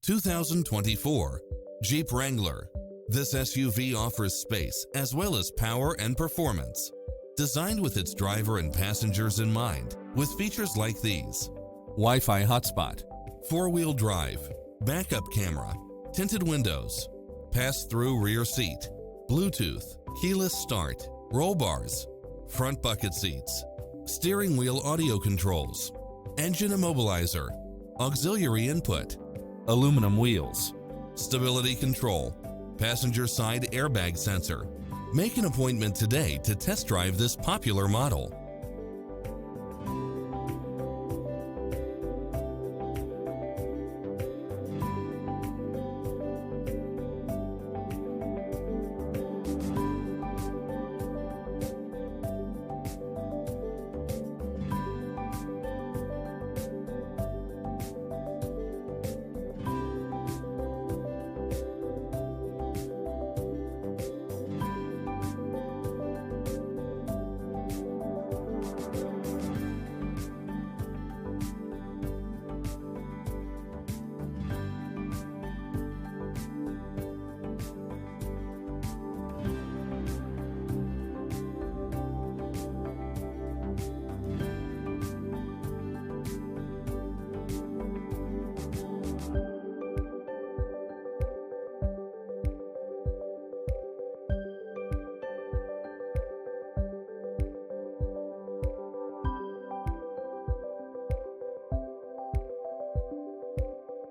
2024 Jeep Wrangler. This SUV offers space as well as power and performance. Designed with its driver and passengers in mind, with features like these: Wi-Fi hotspot, four-wheel drive, backup camera, tinted windows, pass-through rear seat, Bluetooth, keyless start, roll bars, front bucket seats, steering wheel audio controls, engine immobilizer, auxiliary input, aluminum wheels, stability control, passenger side airbag sensor. Make an appointment today to test drive this popular model.